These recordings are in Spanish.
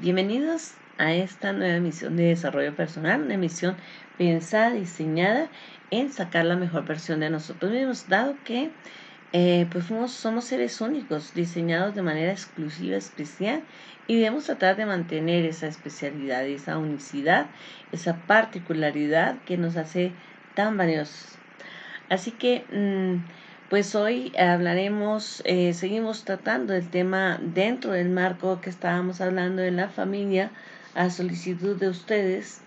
Bienvenidos a esta nueva emisión de Desarrollo Personal, una emisión pensada, diseñada en sacar la mejor versión de nosotros mismos, dado que somos seres únicos, diseñados de manera exclusiva, especial, y debemos tratar de mantener esa especialidad, esa unicidad, esa particularidad que nos hace tan valiosos. Así que, pues hoy hablaremos, seguimos tratando el tema dentro del marco que estábamos hablando de la familia, a solicitud de ustedes.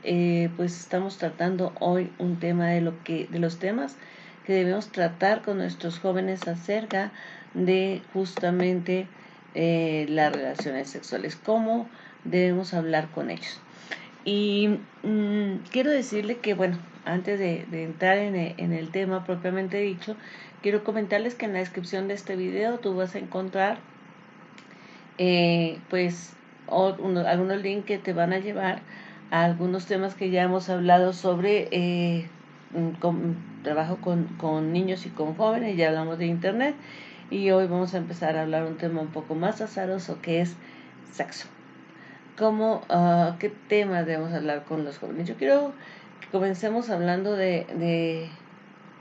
Pues estamos tratando hoy un tema de los temas que debemos tratar con nuestros jóvenes acerca de justamente las relaciones sexuales, cómo debemos hablar con ellos. Y quiero decirle que, bueno, antes de entrar en el tema propiamente dicho, quiero comentarles que en la descripción de este video tú vas a encontrar pues algunos links que te van a llevar a algunos temas que ya hemos hablado sobre trabajo con niños y con jóvenes. Ya hablamos de internet y hoy vamos a empezar a hablar un tema un poco más azaroso, que es sexo. ¿Qué temas debemos hablar con los jóvenes? Yo quiero que comencemos hablando de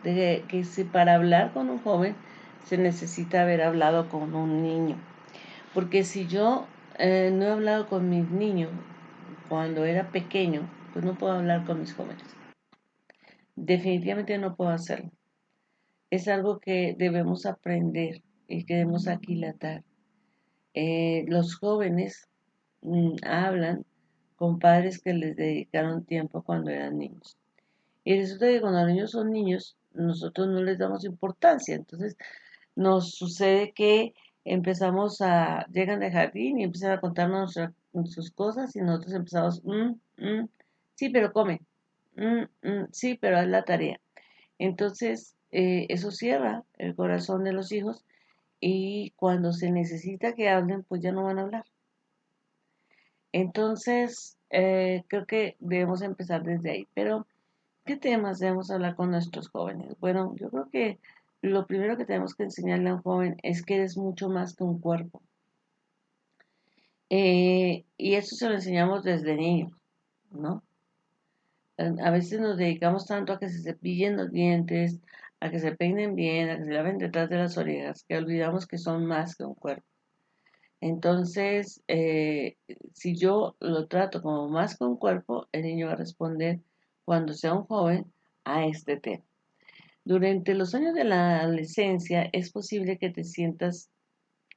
que si para hablar con un joven se necesita haber hablado con un niño. Porque si yo no he hablado con mis niños cuando era pequeño, pues no puedo hablar con mis jóvenes. Definitivamente no puedo hacerlo. Es algo que debemos aprender y que debemos aquilatar. Los jóvenes hablan con padres que les dedicaron tiempo cuando eran niños. Y resulta que cuando los niños son niños, nosotros no les damos importancia. Entonces nos sucede que llegan de jardín y empiezan a contarnos sus cosas y nosotros empezamos, sí, pero come, sí, pero haz la tarea. Entonces, eso cierra el corazón de los hijos y cuando se necesita que hablen, pues ya no van a hablar. Entonces, creo que debemos empezar desde ahí. Pero, ¿qué temas debemos hablar con nuestros jóvenes? Bueno, yo creo que lo primero que tenemos que enseñarle a un joven es que eres mucho más que un cuerpo. Y eso se lo enseñamos desde niños, ¿no? A veces nos dedicamos tanto a que se cepillen los dientes, a que se peinen bien, a que se laven detrás de las orejas, que olvidamos que son más que un cuerpo. Entonces, si yo lo trato como más que un cuerpo, el niño va a responder cuando sea un joven a este tema. Durante los años de la adolescencia es posible que te sientas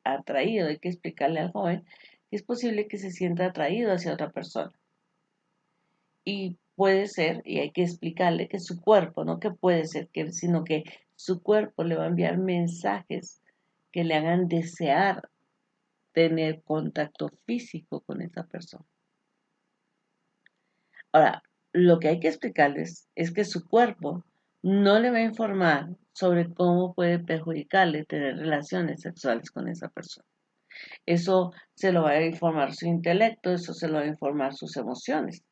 atraído, hay que explicarle al joven que es posible que se sienta atraído hacia otra persona. Y puede ser, y hay que explicarle que su cuerpo, no que puede ser, sino que su cuerpo le va a enviar mensajes que le hagan desear tener contacto físico con esa persona. Ahora, lo que hay que explicarles es que su cuerpo no le va a informar sobre cómo puede perjudicarle tener relaciones sexuales con esa persona. Eso se lo va a informar su intelecto, eso se lo va a informar sus emociones.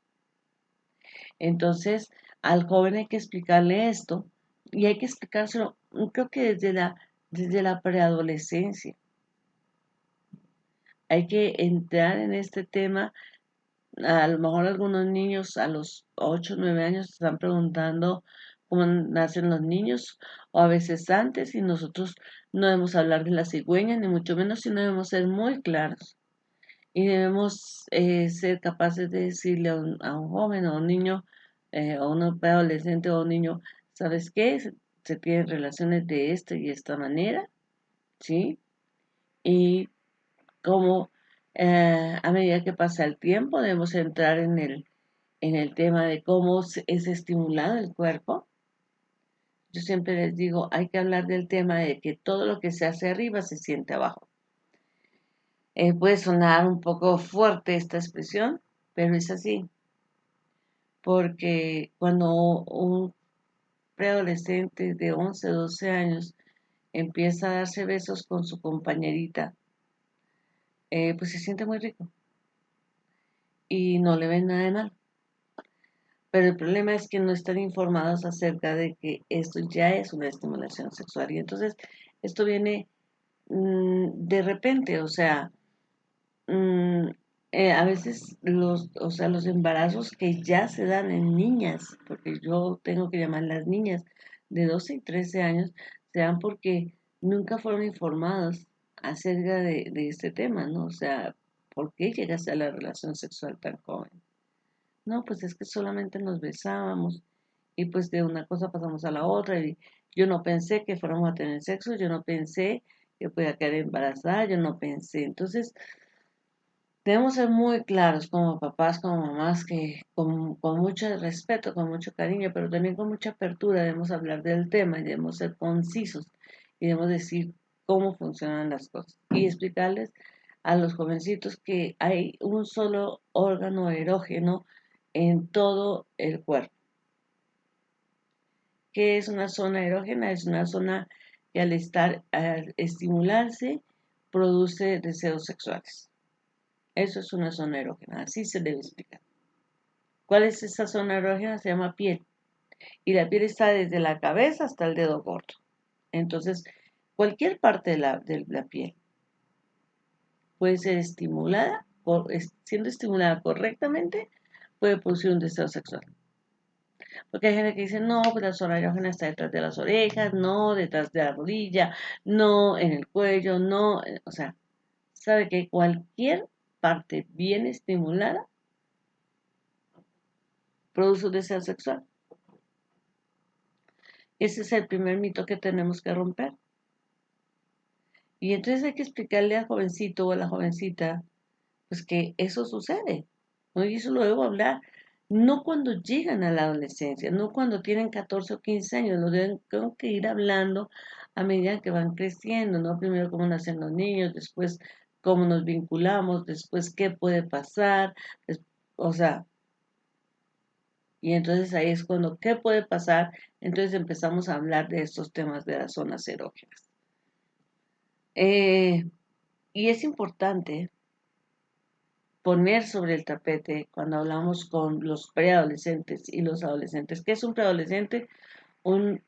Entonces, al joven hay que explicarle esto y hay que explicárselo, creo que desde la preadolescencia. Hay que entrar en este tema. A lo mejor algunos niños a los 8 o 9 años están preguntando cómo nacen los niños, o a veces antes, y nosotros no debemos hablar de la cigüeña, ni mucho menos, sino debemos ser muy claros. Y debemos ser capaces de decirle a un joven o a un niño, o a un adolescente o a un niño, ¿sabes qué? Se tienen relaciones de esta y esta manera, ¿sí? Y como a medida que pasa el tiempo debemos entrar en el tema de cómo es estimulado el cuerpo. Yo siempre les digo, hay que hablar del tema de que todo lo que se hace arriba se siente abajo. Puede sonar un poco fuerte esta expresión, pero es así, porque cuando un preadolescente de 11 12 años empieza a darse besos con su compañerita, pues se siente muy rico y no le ven nada de mal. Pero el problema es que no están informados acerca de que esto ya es una estimulación sexual. Y entonces esto viene de repente, o sea, a veces o sea, los embarazos que ya se dan en niñas, porque yo tengo que llamar las niñas de 12 y 13 años, se dan porque nunca fueron informados acerca de este tema, ¿no? O sea, ¿por qué llegaste a la relación sexual tan joven? No, pues es que solamente nos besábamos y pues de una cosa pasamos a la otra y yo no pensé que fuéramos a tener sexo, yo no pensé que podía quedar embarazada, yo no pensé. Entonces, debemos ser muy claros como papás, como mamás, que con mucho respeto, con mucho cariño, pero también con mucha apertura debemos hablar del tema y debemos ser concisos y debemos decir cómo funcionan las cosas y explicarles a los jovencitos que hay un solo órgano erógeno en todo el cuerpo. ¿Qué es una zona erógena? Es una zona que al estimularse, produce deseos sexuales. Eso es una zona erógena, así se debe explicar. ¿Cuál es esa zona erógena? Se llama piel. Y la piel está desde la cabeza hasta el dedo gordo. Entonces, cualquier parte de la piel puede ser estimulada, siendo estimulada correctamente, puede producir un deseo sexual. Porque hay gente que dice, no, pues la zona erógena está detrás de las orejas, no, detrás de la rodilla, no, en el cuello, no. O sea, sabe que cualquier parte bien estimulada produce un deseo sexual. Ese es el primer mito que tenemos que romper. Y entonces hay que explicarle al jovencito o a la jovencita, pues que eso sucede, ¿no? Y eso lo debo hablar, no cuando llegan a la adolescencia, no cuando tienen 14 o 15 años, tengo que ir hablando a medida que van creciendo, ¿no? Primero cómo nacen los niños, después cómo nos vinculamos, después qué puede pasar, o sea, y entonces ahí es cuando, ¿qué puede pasar? Entonces empezamos a hablar de estos temas de las zonas erógenas. Eh, y es importante poner sobre el tapete cuando hablamos con los preadolescentes y los adolescentes. ¿Qué es un preadolescente? Un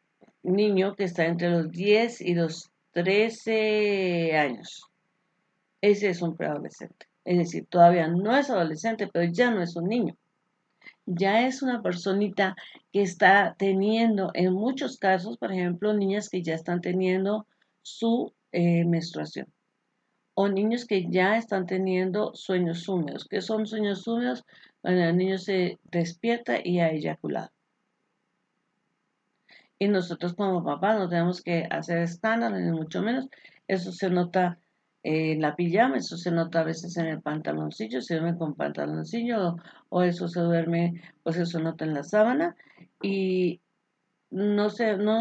niño que está entre los 10 y los 13 años. Ese es un preadolescente. Es decir, todavía no es adolescente, pero ya no es un niño. Ya es una personita que está teniendo, en muchos casos, por ejemplo, niñas que ya están teniendo su menstruación o niños que ya están teniendo sueños húmedos. ¿Qué son sueños húmedos? Cuando el niño se despierta y ha eyaculado. Y nosotros como papás no tenemos que hacer escándalos, ni mucho menos. Eso se nota en la pijama, eso se nota a veces en el pantaloncillo, se duerme con pantaloncillo o eso se duerme, pues eso se nota en la sábana. Y no nos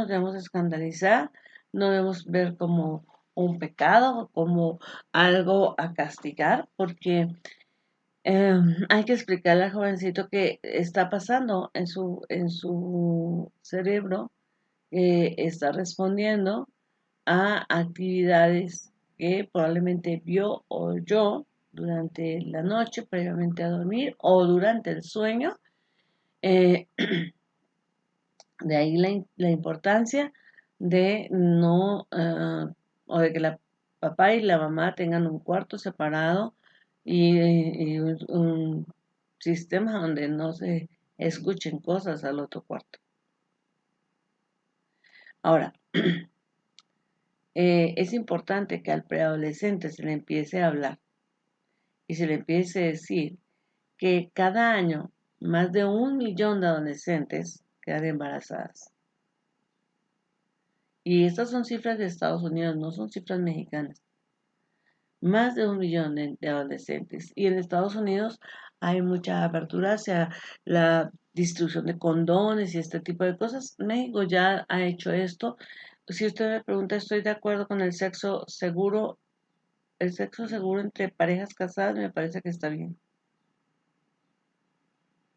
debemos escandalizar, no debemos ver como un pecado, como algo a castigar, porque hay que explicarle al jovencito que está pasando en su cerebro, está respondiendo a actividades que probablemente vio o oyó durante la noche, previamente a dormir o durante el sueño. eh, De ahí la importancia de no, o de que la papá y la mamá tengan un cuarto separado y un sistema donde no se escuchen cosas al otro cuarto. Ahora, es importante que al preadolescente se le empiece a hablar y se le empiece a decir que cada año más de 1 millón de adolescentes quedan embarazadas. Y estas son cifras de Estados Unidos, no son cifras mexicanas. Más de 1 millón de adolescentes. Y en Estados Unidos hay mucha apertura hacia la distribución de condones y este tipo de cosas. México ya ha hecho esto. Si usted me pregunta, estoy de acuerdo con el sexo seguro. El sexo seguro entre parejas casadas me parece que está bien.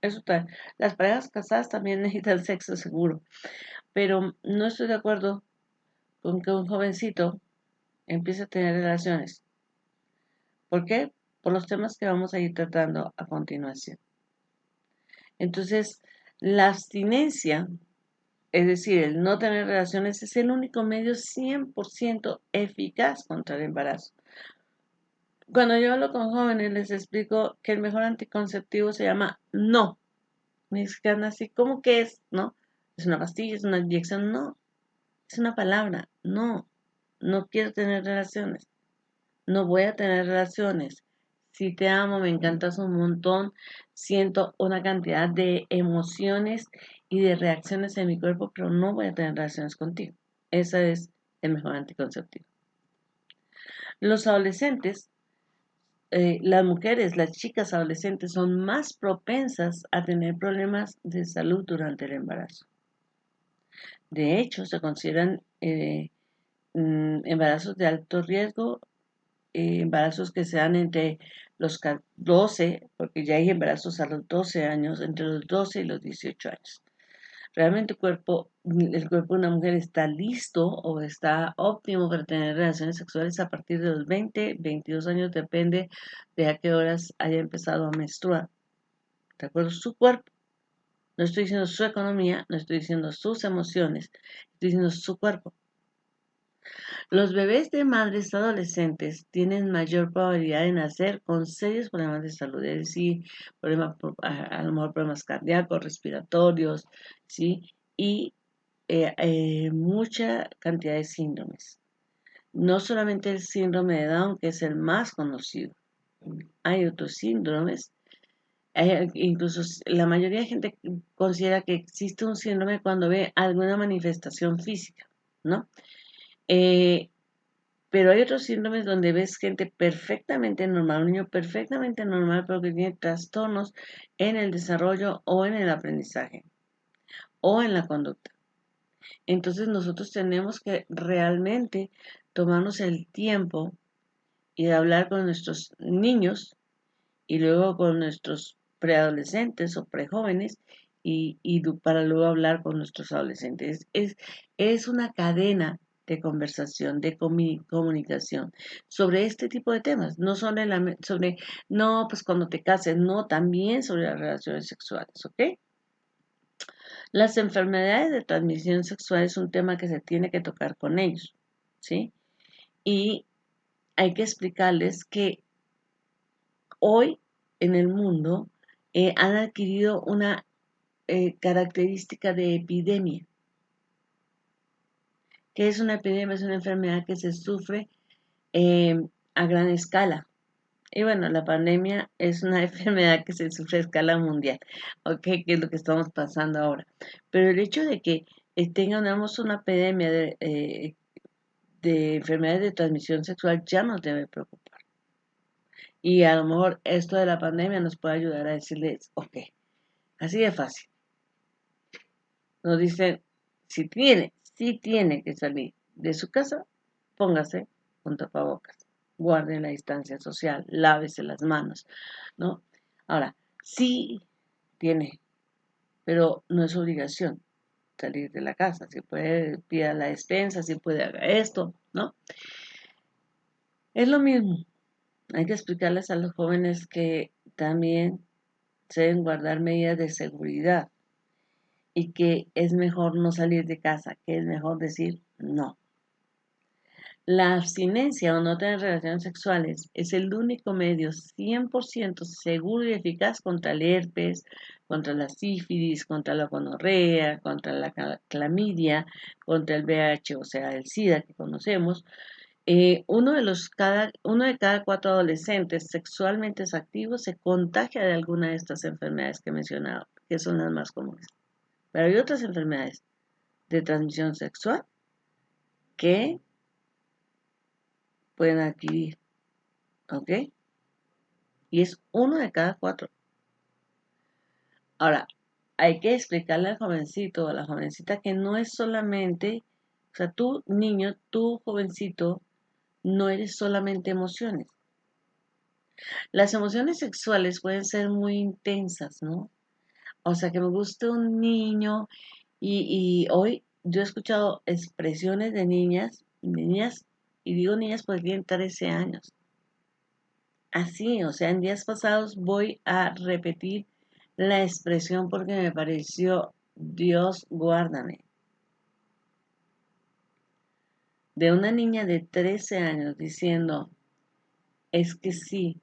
Eso está. Las parejas casadas también necesitan sexo seguro. Pero no estoy de acuerdo con que un jovencito empiece a tener relaciones. ¿Por qué? Por los temas que vamos a ir tratando a continuación. Entonces, la abstinencia, es decir, el no tener relaciones, es el único medio 100% eficaz contra el embarazo. Cuando yo hablo con jóvenes les explico que el mejor anticonceptivo se llama no. Me dicen así, ¿cómo que es? ¿No? ¿Es una pastilla? ¿Es una inyección? No, es una palabra. No, no quiero tener relaciones. No voy a tener relaciones. Si te amo, me encantas un montón, siento una cantidad de emociones y de reacciones en mi cuerpo, pero no voy a tener relaciones contigo. Ese es el mejor anticonceptivo. Los adolescentes, las mujeres, las chicas adolescentes son más propensas a tener problemas de salud durante el embarazo. De hecho, se consideran embarazos de alto riesgo, embarazos que se dan entre los 12, porque ya hay embarazos a los 12 años, entre los 12 y los 18 años. Realmente el cuerpo de una mujer está listo o está óptimo para tener relaciones sexuales a partir de los 20, 22 años, depende de a qué horas haya empezado a menstruar. ¿De acuerdo? Su cuerpo. No estoy diciendo su economía, no estoy diciendo sus emociones, estoy diciendo su cuerpo. Los bebés de madres adolescentes tienen mayor probabilidad de nacer con serios problemas de salud, es decir, a lo mejor problemas cardíacos, respiratorios, ¿sí? Y mucha cantidad de síndromes. No solamente el síndrome de Down, que es el más conocido, hay otros síndromes. Incluso la mayoría de gente considera que existe un síndrome cuando ve alguna manifestación física, ¿no? Eh, Pero hay otros síndromes donde ves gente perfectamente normal, un niño perfectamente normal, pero que tiene trastornos en el desarrollo o en el aprendizaje o en la conducta. Entonces nosotros tenemos que realmente tomarnos el tiempo y de hablar con nuestros niños y luego con nuestros preadolescentes o prejóvenes y para luego hablar con nuestros adolescentes. Es una cadena de conversación, de comunicación sobre este tipo de temas, no sobre, no, pues cuando te cases, no, también sobre las relaciones sexuales, ¿ok? Las enfermedades de transmisión sexual es un tema que se tiene que tocar con ellos, ¿sí? Y hay que explicarles que hoy en el mundo han adquirido una característica de epidemia. ¿Qué es una epidemia? Es una enfermedad que se sufre eh, a gran escala. Y bueno, la pandemia es una enfermedad que se sufre a escala mundial, ¿ok? Que es lo que estamos pasando ahora. Pero el hecho de que tengamos una epidemia de enfermedades de transmisión sexual ya nos debe preocupar. Y a lo mejor esto de la pandemia nos puede ayudar a decirles, ok, así de fácil. Nos dicen, si tiene que salir de su casa, póngase con tapabocas, guarde la distancia social, lávese las manos, ¿no? Ahora, sí tiene, pero no es obligación salir de la casa. Si puede, pida la despensa, si puede, haga esto, ¿no? Es lo mismo. Hay que explicarles a los jóvenes que también se deben guardar medidas de seguridad y que es mejor no salir de casa, que es mejor decir no. La abstinencia o no tener relaciones sexuales es el único medio 100% seguro y eficaz contra el herpes, contra la sífilis, contra la gonorrea, contra la clamidia, contra el VIH, o sea, el SIDA que conocemos. Uno de cada 4 adolescentes sexualmente activos se contagia de alguna de estas enfermedades que he mencionado, que son las más comunes. Pero hay otras enfermedades de transmisión sexual que pueden adquirir, ¿ok? Y es uno de cada 4. Ahora, hay que explicarle al jovencito o a la jovencita que no es solamente, o sea, tú niño, tú jovencito, no eres solamente emociones. Las emociones sexuales pueden ser muy intensas, ¿no? O sea, que me guste un niño y hoy yo he escuchado expresiones de niñas, y digo niñas porque tienen 13 años. Así, o sea, en días pasados voy a repetir la expresión porque me pareció Dios guárdame. De una niña de 13 años diciendo, es que sí,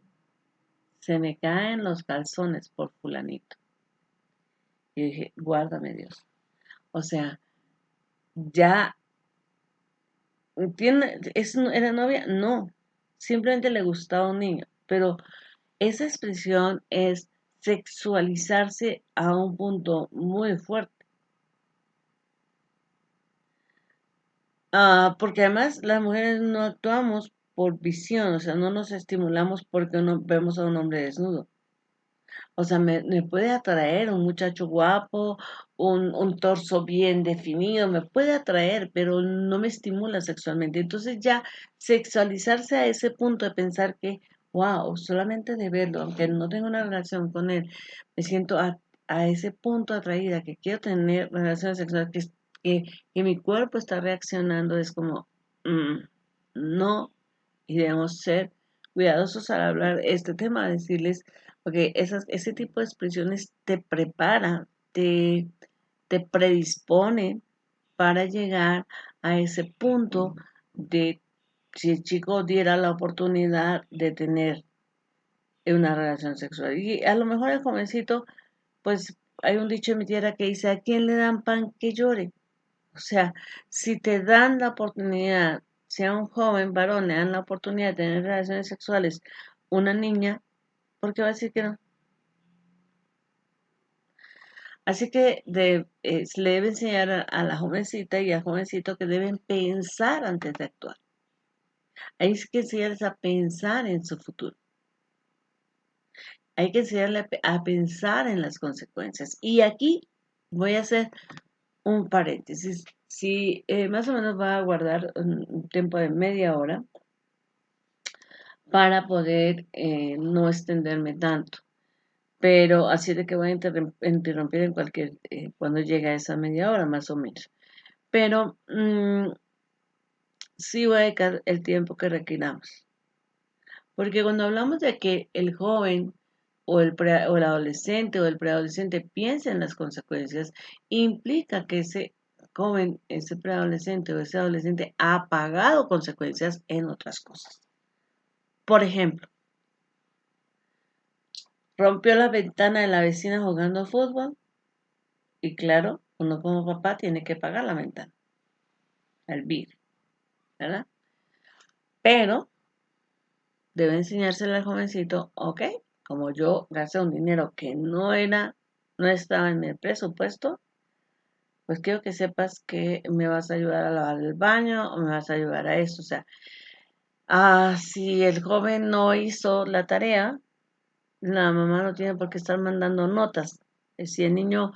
se me caen los calzones por fulanito. Y dije, guárdame Dios. O sea, ya ¿era novia? No, simplemente le gustaba un niño. Pero esa expresión es sexualizarse a un punto muy fuerte. Porque además las mujeres no actuamos por visión, o sea, no nos estimulamos porque no vemos a un hombre desnudo. O sea, me puede atraer un muchacho guapo, un torso bien definido, me puede atraer, pero no me estimula sexualmente. Entonces ya sexualizarse a ese punto de pensar que, wow, solamente de verlo, aunque no tengo una relación con él, me siento a ese punto atraída, que quiero tener relaciones sexuales, que, que mi cuerpo está reaccionando, es como, mm, no, y debemos ser cuidadosos al hablar este tema, decirles porque ese tipo de expresiones te prepara, te predispone para llegar a ese punto de si el chico diera la oportunidad de tener una relación sexual. Y a lo mejor el jovencito, pues hay un dicho en mi tierra que dice, ¿a quién le dan pan que llore? O sea, si te dan la oportunidad, si a un joven varón le dan la oportunidad de tener relaciones sexuales, una niña, ¿por qué va a decir que no? Así que se le debe enseñar a la jovencita y al jovencito que deben pensar antes de actuar. Hay que enseñarles a pensar en su futuro. Hay que enseñarles a pensar en las consecuencias. Y aquí voy a hacer un paréntesis. Si más o menos va a guardar un tiempo de media hora para poder no extenderme tanto. Pero así de que voy a interrumpir en cualquier, cuando llegue a esa media hora más o menos. Pero sí voy a dedicar el tiempo que requiramos. Porque cuando hablamos de que el joven o el adolescente o el preadolescente piensa en las consecuencias, implica que ese joven, ese preadolescente o ese adolescente ha pagado consecuencias en otras cosas. Por ejemplo, rompió la ventana de la vecina jugando fútbol y claro, uno como papá tiene que pagar la ventana, el vidrio, ¿verdad? Pero debe enseñársele al jovencito, ok, como yo gasté un dinero que no estaba en el presupuesto, pues quiero que sepas que me vas a ayudar a lavar el baño o me vas a ayudar a eso. O sea, si el joven no hizo la tarea, la mamá no tiene por qué estar mandando notas. Si el niño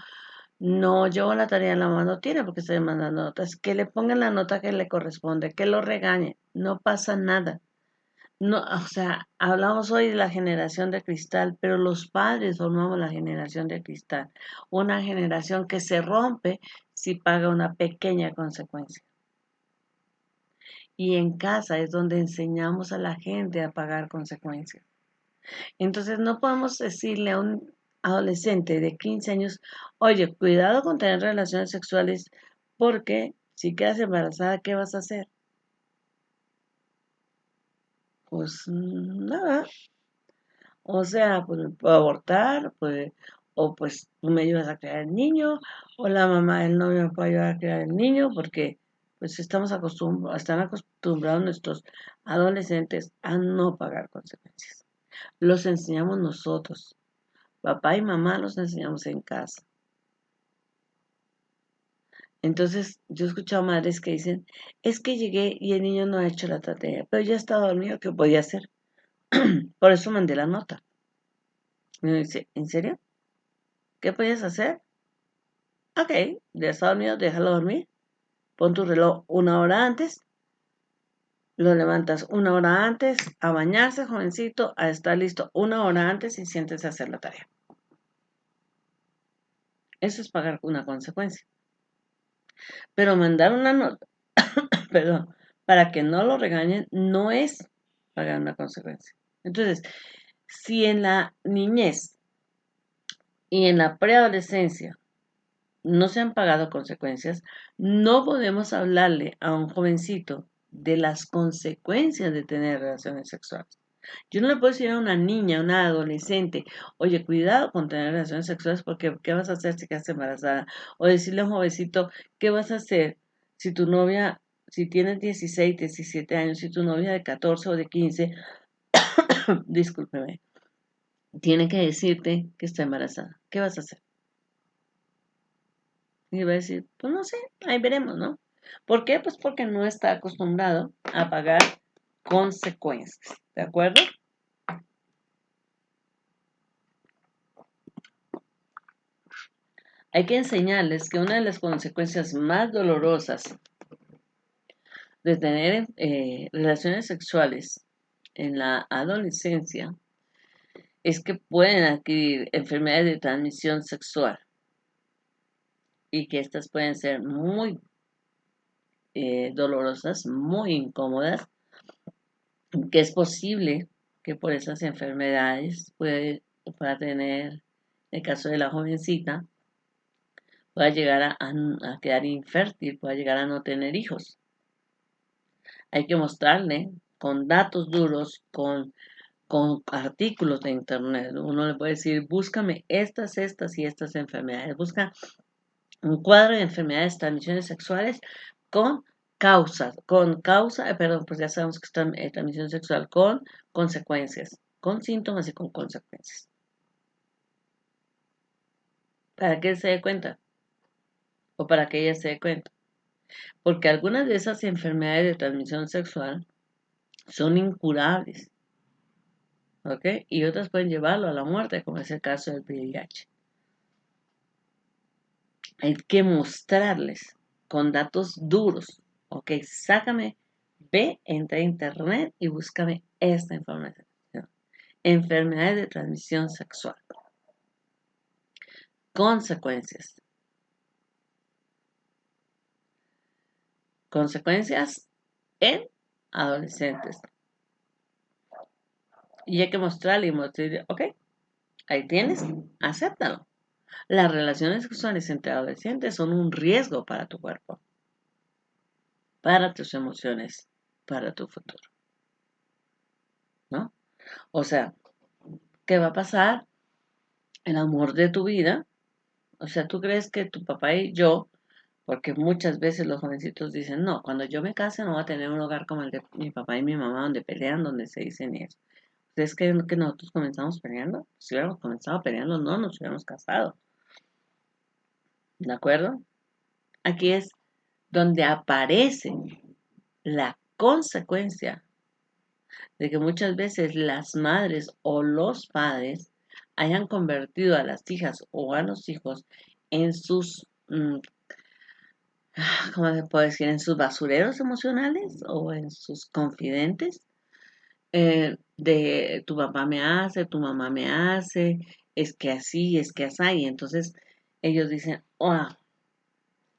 no llevó la tarea, la mamá no tiene por qué estar mandando notas. Que le pongan la nota que le corresponde, que lo regañe, no pasa nada. No, o sea, hablamos hoy de la generación de cristal, pero los padres formamos la generación de cristal, una generación que se rompe si paga una pequeña consecuencia. Y en casa es donde enseñamos a la gente a pagar consecuencias. Entonces no podemos decirle a un adolescente de 15 años, oye, cuidado con tener relaciones sexuales porque si quedas embarazada, ¿qué vas a hacer? Pues nada, o sea, pues puedo abortar, pues, o pues tú me ayudas a crear el niño, o la mamá del novio me puede ayudar a crear el niño, porque pues están acostumbrados nuestros adolescentes a no pagar consecuencias. Los enseñamos nosotros, papá y mamá los enseñamos en casa. Entonces, yo he escuchado madres que dicen, es que llegué y el niño no ha hecho la tarea, pero ya estaba dormido, ¿qué podía hacer? Por eso mandé la nota. Y uno dice, ¿en serio? ¿Qué podías hacer? Ok, ya está dormido, déjalo dormir. Pon tu reloj una hora antes, lo levantas una hora antes, a bañarse, jovencito, a estar listo una hora antes y siéntese a hacer la tarea. Eso es pagar una consecuencia. Pero mandar una nota, perdón, para que no lo regañen, no es pagar una consecuencia. Entonces, si en la niñez y en la preadolescencia no se han pagado consecuencias, no podemos hablarle a un jovencito de las consecuencias de tener relaciones sexuales. Yo no le puedo decir a una niña, a una adolescente, oye, cuidado con tener relaciones sexuales porque ¿qué vas a hacer si quedas embarazada? O decirle a un jovencito, ¿qué vas a hacer si tu novia, si tienes 16, 17 años, si tu novia de 14 o de 15, discúlpeme, tiene que decirte que está embarazada? ¿Qué vas a hacer? Y va a decir, pues no sé, ahí veremos, ¿no? ¿Por qué? Pues porque no está acostumbrado a pagar consecuencias, ¿de acuerdo? Hay que enseñarles que una de las consecuencias más dolorosas de tener relaciones sexuales en la adolescencia es que pueden adquirir enfermedades de transmisión sexual y que estas pueden ser muy dolorosas, muy incómodas, que es posible que por esas enfermedades pueda tener, en el caso de la jovencita, pueda llegar a quedar infértil, pueda llegar a no tener hijos. Hay que mostrarle con datos duros, con artículos de internet. Uno le puede decir, búscame estas y estas enfermedades. Busca un cuadro de enfermedades de transmisiones sexuales con perdón, pues ya sabemos que es transmisión sexual con consecuencias, con síntomas y con consecuencias. Para que él se dé cuenta o para que ella se dé cuenta. Porque algunas de esas enfermedades de transmisión sexual son incurables, ¿ok? Y otras pueden llevarlo a la muerte, como es el caso del VIH. Hay que mostrarles con datos duros, ¿ok? Entra a internet y búscame esta información. Enfermedades de transmisión sexual. Consecuencias. Consecuencias en adolescentes. Y hay que mostrarle ok, ahí tienes, acéptalo. Las relaciones sexuales entre adolescentes son un riesgo para tu cuerpo, para tus emociones, para tu futuro, ¿no? O sea, ¿qué va a pasar? El amor de tu vida. O sea, ¿tú crees que tu papá y yo, porque muchas veces los jovencitos dicen, no, cuando yo me case no voy a tener un hogar como el de mi papá y mi mamá, donde pelean, donde se dicen eso? ¿Ustedes creen que nosotros comenzamos peleando? Si hubiéramos comenzado peleando, no nos hubiéramos casado, ¿de acuerdo? Aquí es donde aparece la consecuencia de que muchas veces las madres o los padres hayan convertido a las hijas o a los hijos en sus, ¿cómo se puede decir? En sus basureros emocionales o en sus confidentes, de tu papá me hace, tu mamá me hace, es que así, es que así. Y entonces ellos dicen, oh,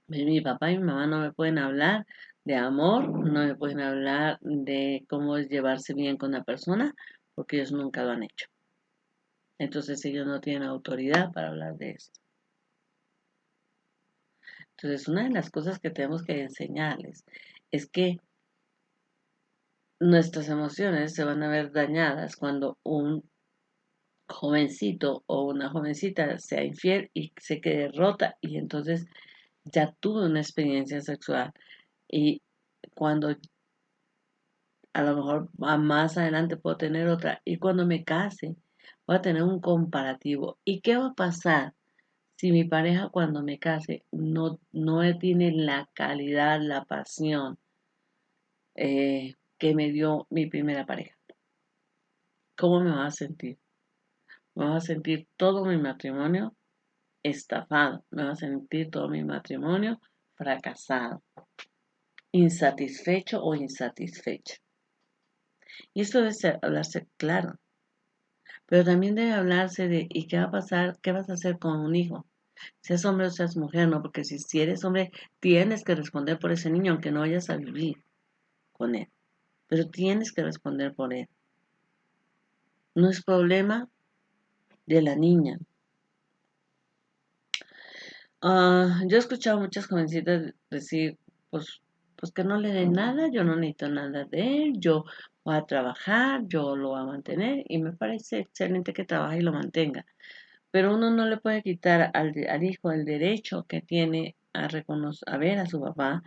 mi papá y mi mamá no me pueden hablar de amor, no me pueden hablar de cómo es llevarse bien con una persona, porque ellos nunca lo han hecho. Entonces ellos no tienen autoridad para hablar de esto. Entonces una de las cosas que tenemos que enseñarles es que nuestras emociones se van a ver dañadas cuando un jovencito o una jovencita sea infiel y se quede rota y entonces ya tuve una experiencia sexual y cuando a lo mejor más adelante puedo tener otra y cuando me case voy a tener un comparativo. ¿Y qué va a pasar si mi pareja cuando me case no tiene la calidad, la pasión que me dio mi primera pareja? ¿Cómo me va a sentir? Me va a sentir todo mi matrimonio estafado, me va a sentir todo mi matrimonio fracasado, insatisfecho o insatisfecha. Y esto debe hablarse claro, pero también debe hablarse de ¿y qué va a pasar? ¿Qué vas a hacer con un hijo? Seas hombre o seas mujer, ¿no? Porque si eres hombre, tienes que responder por ese niño, aunque no vayas a vivir con él. Pero tienes que responder por él. No es problema de la niña. Yo he escuchado muchas jovencitas decir, pues que no le den nada, yo no necesito nada de él, yo va a trabajar, yo lo voy a mantener y me parece excelente que trabaje y lo mantenga. Pero uno no le puede quitar al hijo el derecho que tiene a reconocer, a ver a su papá,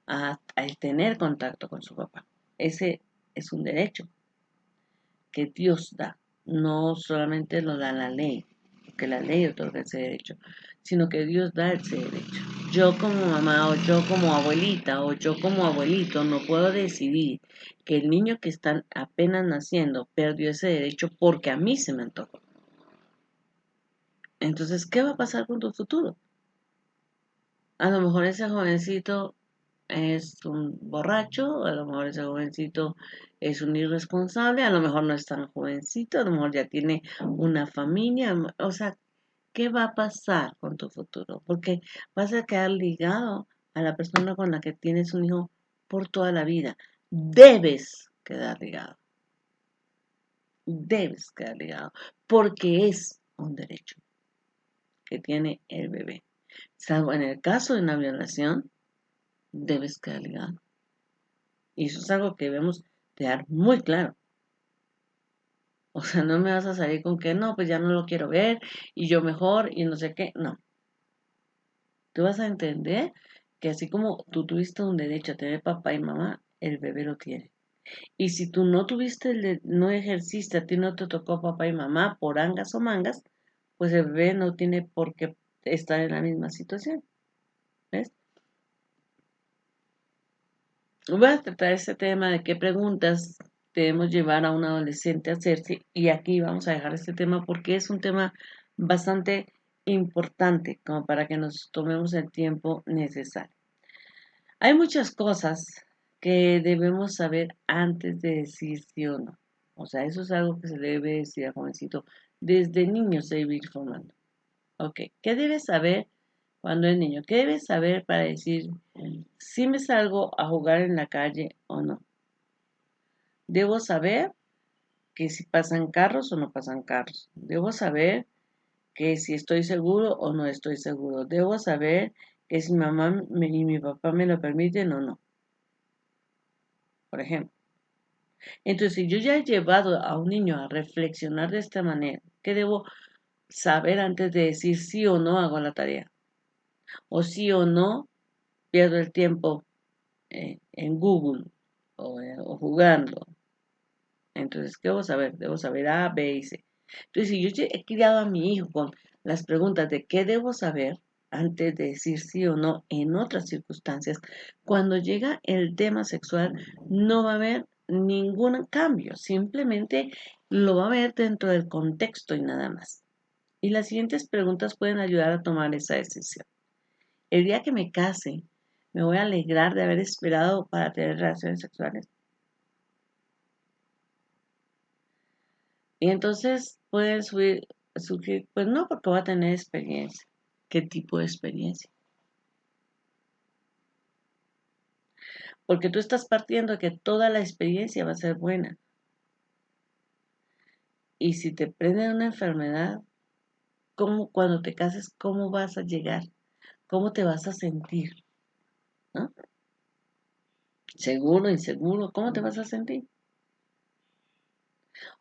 a tener contacto con su papá. Ese es un derecho que Dios da, no solamente lo da la ley, porque la ley otorga ese derecho, sino que Dios da ese derecho. Yo como mamá o yo como abuelita o yo como abuelito no puedo decidir que el niño que está apenas naciendo perdió ese derecho porque a mí se me antojó. Entonces, ¿qué va a pasar con tu futuro? A lo mejor ese jovencito es un borracho, a lo mejor ese jovencito es un irresponsable, a lo mejor no es tan jovencito, a lo mejor ya tiene una familia, o sea, ¿qué va a pasar con tu futuro? Porque vas a quedar ligado a la persona con la que tienes un hijo por toda la vida. Debes quedar ligado, porque es un derecho que tiene el bebé. Salvo en el caso de una violación, debes quedar ligado. Y eso es algo que debemos dejar muy claro. O sea, no me vas a salir con que no, pues ya no lo quiero ver y yo mejor y no sé qué. No. Tú vas a entender que así como tú tuviste un derecho a tener papá y mamá, el bebé lo tiene. Y si tú no tuviste, no ejerciste, a ti no te tocó papá y mamá por angas o mangas, pues el bebé no tiene por qué estar en la misma situación. ¿Ves? Voy a tratar este tema de qué preguntas debemos llevar a un adolescente a hacerse y aquí vamos a dejar este tema porque es un tema bastante importante como para que nos tomemos el tiempo necesario. Hay muchas cosas que debemos saber antes de decir sí o no. O sea, eso es algo que se debe decir al jovencito. Desde niño se debe ir formando. Ok, ¿qué debes saber cuando es niño? ¿Qué debes saber para decir si me salgo a jugar en la calle o no? Debo saber que si pasan carros o no pasan carros. Debo saber que si estoy seguro o no estoy seguro. Debo saber que si y mi papá me lo permiten o no, por ejemplo. Entonces, si yo ya he llevado a un niño a reflexionar de esta manera, ¿qué debo saber antes de decir sí o no hago la tarea? O sí o no pierdo el tiempo en Google o jugando. Entonces, ¿qué debo saber? Debo saber A, B y C. Entonces, si yo he criado a mi hijo con las preguntas de qué debo saber antes de decir sí o no en otras circunstancias, cuando llega el tema sexual no va a haber ningún cambio, simplemente lo va a ver dentro del contexto y nada más. Y las siguientes preguntas pueden ayudar a tomar esa decisión. El día que me case, me voy a alegrar de haber esperado para tener relaciones sexuales. Y entonces pueden surgir, pues no, porque va a tener experiencia. ¿Qué tipo de experiencia? Porque tú estás partiendo de que toda la experiencia va a ser buena. Y si te prende una enfermedad, cuando te cases, cómo vas a llegar? ¿Cómo te vas a sentir? ¿No? ¿Seguro, inseguro? ¿Cómo te vas a sentir?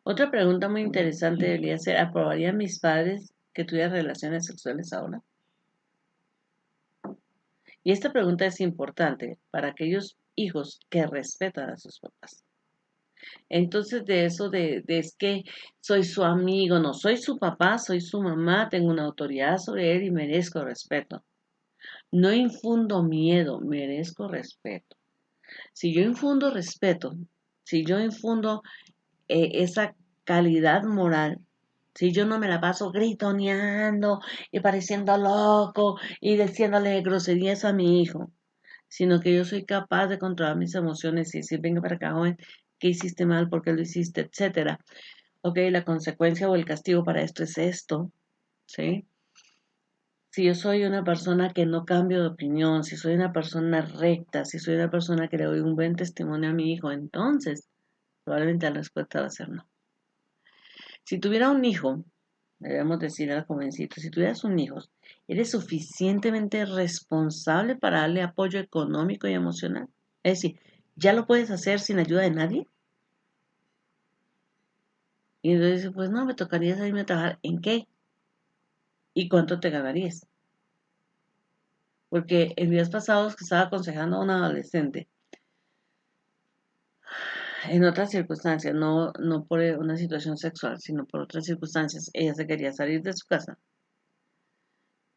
Otra pregunta muy interesante debería ser, ¿aprobarían mis padres que tuviera relaciones sexuales ahora? Y esta pregunta es importante para aquellos hijos que respetan a sus papás. Entonces, de eso de es que soy su amigo, no soy su papá, soy su mamá, tengo una autoridad sobre él y merezco respeto. No infundo miedo, merezco respeto. Si yo infundo respeto, si yo infundo esa calidad moral, si yo no me la paso gritoneando y pareciendo loco y diciéndole groserías a mi hijo, sino que yo soy capaz de controlar mis emociones y decir, venga para acá, joven, ¿qué hiciste mal? ¿Por qué lo hiciste? Etcétera. Ok, la consecuencia o el castigo para esto es esto, ¿sí? Si yo soy una persona que no cambio de opinión, si soy una persona recta, si soy una persona que le doy un buen testimonio a mi hijo, entonces probablemente la respuesta va a ser no. Si tuviera un hijo, debemos decir al jovencito, si tuvieras un hijo, ¿eres suficientemente responsable para darle apoyo económico y emocional? Es decir, ¿ya lo puedes hacer sin ayuda de nadie? Y entonces dice, pues no, me tocaría salirme a trabajar. ¿En qué? ¿Y cuánto te ganarías? Porque en días pasados que estaba aconsejando a una adolescente, en otras circunstancias, no por una situación sexual, sino por otras circunstancias, ella se quería salir de su casa.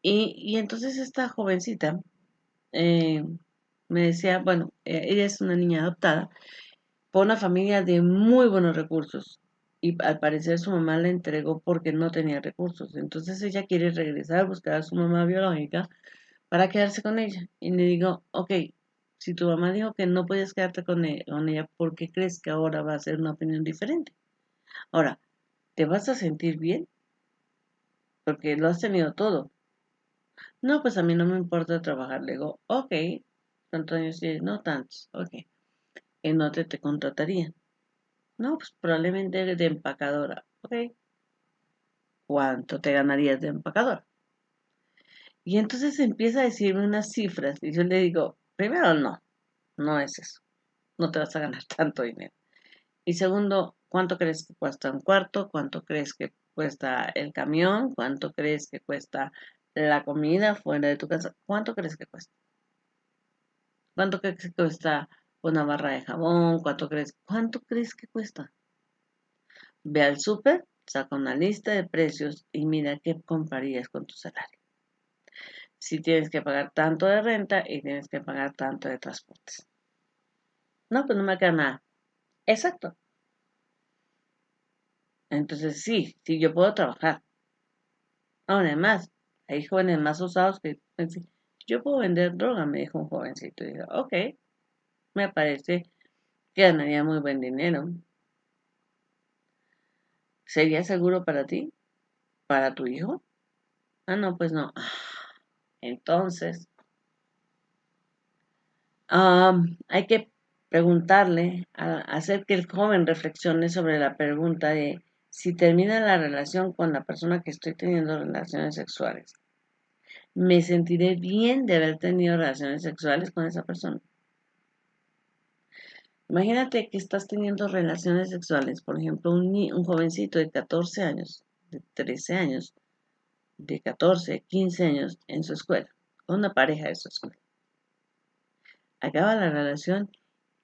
Y entonces esta jovencita eh, me decía, bueno, ella es una niña adoptada por una familia de muy buenos recursos. Y al parecer su mamá la entregó porque no tenía recursos. Entonces ella quiere regresar a buscar a su mamá biológica para quedarse con ella. Y le digo, ok, si tu mamá dijo que no podías quedarte con ella, ¿por qué crees que ahora va a ser una opinión diferente? Ahora, ¿te vas a sentir bien? Porque lo has tenido todo. No, pues a mí no me importa trabajar. Le digo, ok, ¿cuántos años tienes? No tantos, ok. ¿En dónde te contratarían? No, pues probablemente de empacadora. Ok, ¿cuánto te ganarías de empacadora? Y entonces empieza a decirme unas cifras y yo le digo, primero no, no es eso. No te vas a ganar tanto dinero. Y segundo, ¿cuánto crees que cuesta un cuarto? ¿Cuánto crees que cuesta el camión? ¿Cuánto crees que cuesta la comida fuera de tu casa? ¿Cuánto crees que cuesta? ¿Cuánto crees que cuesta una barra de jabón? ¿Cuánto crees que cuesta? Ve al súper, saca una lista de precios y mira qué comprarías con tu salario. Si tienes que pagar tanto de renta y tienes que pagar tanto de transportes. No, pues no me queda nada. Exacto. Entonces sí, yo puedo trabajar. Además, hay jóvenes más usados que dicen, yo puedo vender droga, me dijo un jovencito. Y digo, ok, me parece que ganaría muy buen dinero. ¿Sería seguro para ti? ¿Para tu hijo? Ah, no, pues no. Entonces, hay que preguntarle, hacer que el joven reflexione sobre la pregunta de si termina la relación con la persona que estoy teniendo relaciones sexuales. ¿Me sentiré bien de haber tenido relaciones sexuales con esa persona? Imagínate que estás teniendo relaciones sexuales, por ejemplo, un jovencito de 14 años, de 13 años, de 14, 15 años en su escuela, con una pareja de su escuela. Acaba la relación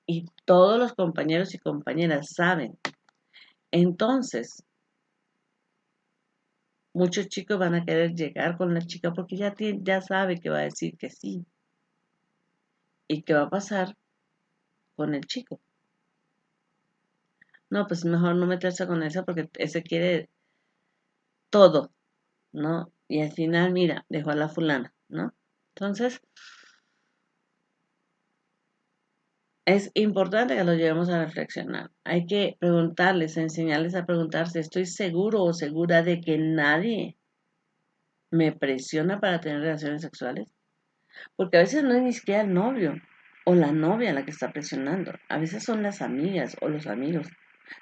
y todos los compañeros y compañeras saben. Entonces, muchos chicos van a querer llegar con la chica porque ya sabe que va a decir que sí. ¿Y qué va a pasar con el chico? No, pues mejor no meterse con esa porque ese quiere todo, ¿no? Y al final, mira, dejó a la fulana, ¿no? Entonces, es importante que lo llevemos a reflexionar. Hay que preguntarles, enseñarles a preguntarse, ¿estoy seguro o segura de que nadie me presiona para tener relaciones sexuales? Porque a veces no es ni siquiera el novio o la novia la que está presionando. A veces son las amigas o los amigos.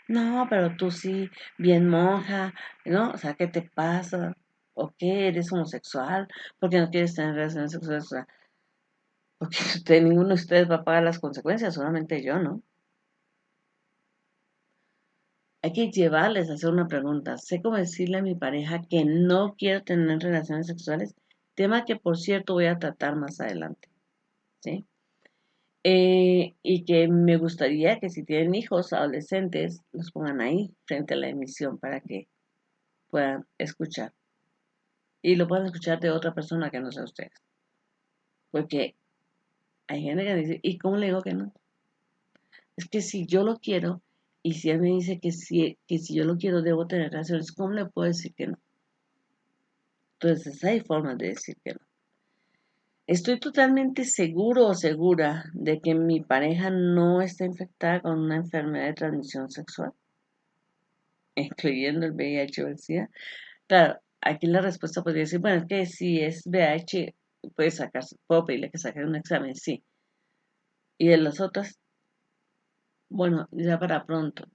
No, pero tú sí, bien monja, ¿no? O sea, ¿qué te pasa? ¿O qué? ¿Eres homosexual? ¿Por qué no quieres tener relaciones sexuales? O sea, porque ninguno de ustedes va a pagar las consecuencias, solamente yo, ¿no? Hay que llevarles a hacer una pregunta. Sé cómo decirle a mi pareja que no quiero tener relaciones sexuales, tema que por cierto voy a tratar más adelante, ¿sí? Y que me gustaría que si tienen hijos adolescentes, los pongan ahí frente a la emisión para que puedan escuchar. Y lo puedan escuchar de otra persona que no sea ustedes. Porque hay gente que dice, ¿y cómo le digo que no? Es que si yo lo quiero, y si él me dice que si yo lo quiero, debo tener relaciones, ¿cómo le puedo decir que no? Entonces hay formas de decir que no. Estoy totalmente seguro o segura de que mi pareja no está infectada con una enfermedad de transmisión sexual, incluyendo el VIH o el SIDA. Claro, aquí la respuesta podría decir, bueno, es que si es VIH, puedo pedirle que saque un examen, sí. Y de las otras, bueno, ya para pronto.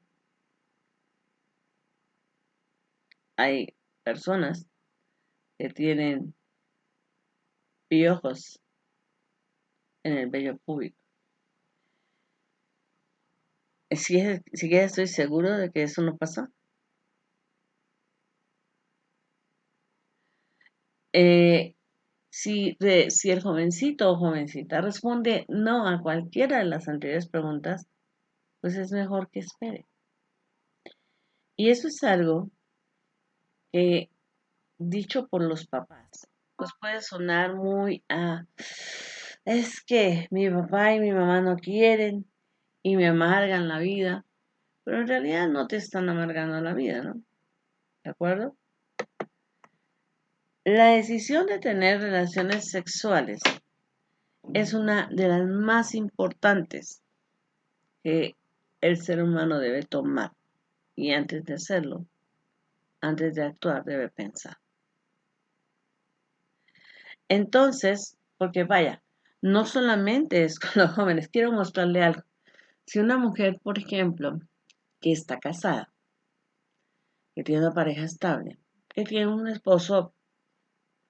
Hay personas que tienen piojos en el vello púbico. Si ya estoy seguro de que eso no pasó. Eh, si el jovencito o jovencita responde no a cualquiera de las anteriores preguntas, pues es mejor que espere. Y eso es algo que, dicho por los papás, pues puede sonar muy a, es que mi papá y mi mamá no quieren y me amargan la vida, pero en realidad no te están amargando la vida, ¿no? ¿De acuerdo? La decisión de tener relaciones sexuales es una de las más importantes que el ser humano debe tomar. Y antes de hacerlo, antes de actuar, debe pensar. Entonces, porque vaya, no solamente es con los jóvenes, quiero mostrarle algo. Si una mujer, por ejemplo, que está casada, que tiene una pareja estable, que tiene un esposo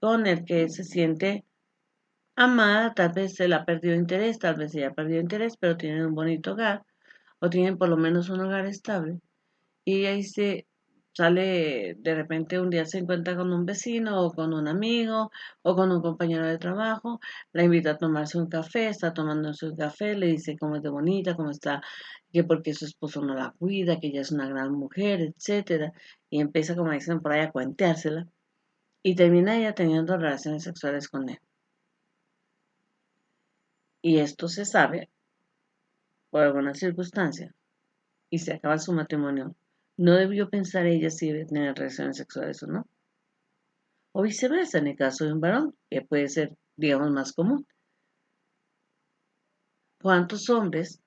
con el que se siente amada, tal vez se la perdió interés, tal vez ella perdió interés, pero tienen un bonito hogar, o tienen por lo menos un hogar estable, y ahí se sale de repente un día se encuentra con un vecino o con un amigo o con un compañero de trabajo, la invita a tomarse un café, está tomándose un café, le dice cómo es de bonita, cómo está, que porque su esposo no la cuida, que ella es una gran mujer, etcétera, y empieza, como dicen por ahí, a cuenteársela, y termina ella teniendo relaciones sexuales con él. Y esto se sabe por alguna circunstancia y se acaba su matrimonio. No debió pensar ella si debe tener relaciones sexuales o no. O viceversa, en el caso de un varón, que puede ser, digamos, más común. ¿Cuántos hombres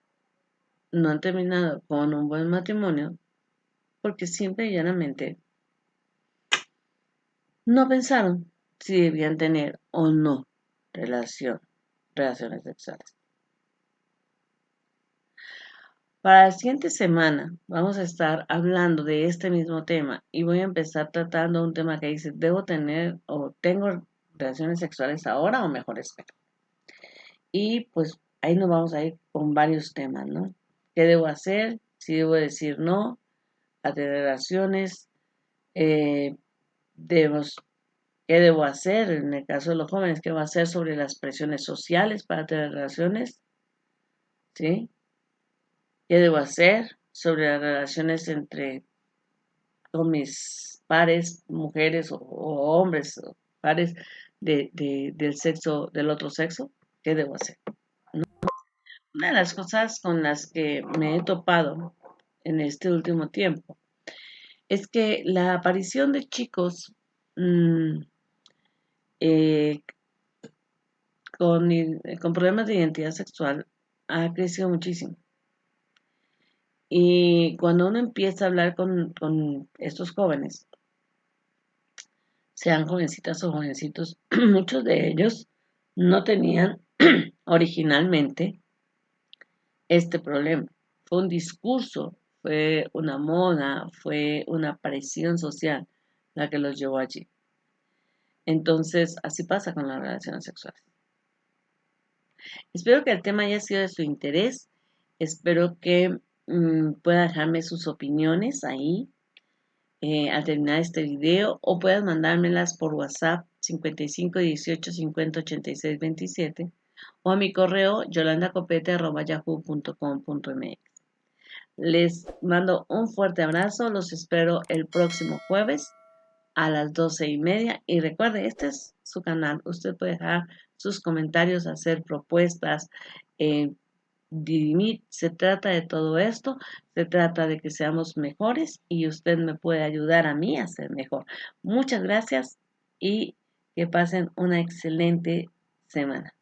no han terminado con un buen matrimonio porque simple y llanamente no pensaron si debían tener o no relaciones sexuales? Para la siguiente semana vamos a estar hablando de este mismo tema y voy a empezar tratando un tema que dice, ¿debo tener o tengo relaciones sexuales ahora o mejor espero? Y pues ahí nos vamos a ir con varios temas, ¿no? ¿Qué debo hacer? Si debo decir no a tener relaciones, eh, debemos, ¿qué debo hacer en el caso de los jóvenes? ¿Qué debo hacer sobre las presiones sociales para tener relaciones? ¿Sí? ¿Qué debo hacer sobre las relaciones entre con mis pares, mujeres o hombres, o pares del sexo, del otro sexo? ¿Qué debo hacer? Una de las cosas con las que me he topado en este último tiempo es que la aparición de chicos mm, eh, con problemas de identidad sexual ha crecido muchísimo. Y cuando uno empieza a hablar con estos jóvenes, sean jovencitas o jovencitos, muchos de ellos no tenían originalmente este problema. Fue un discurso, fue una moda, fue una presión social la que los llevó allí. Entonces, así pasa con las relaciones sexuales. Espero que el tema haya sido de su interés. Espero que pueda dejarme sus opiniones ahí al terminar este video o puedas mandármelas por WhatsApp 55 18 50 86 27 o a mi correo yolandacopete@yahoo.com.mx. Les mando un fuerte abrazo, los espero el próximo jueves a las 12:30 y recuerde, este es su canal, usted puede dejar sus comentarios, hacer propuestas, eh, dirimir, se trata de todo esto, se trata de que seamos mejores y usted me puede ayudar a mí a ser mejor. Muchas gracias y que pasen una excelente semana.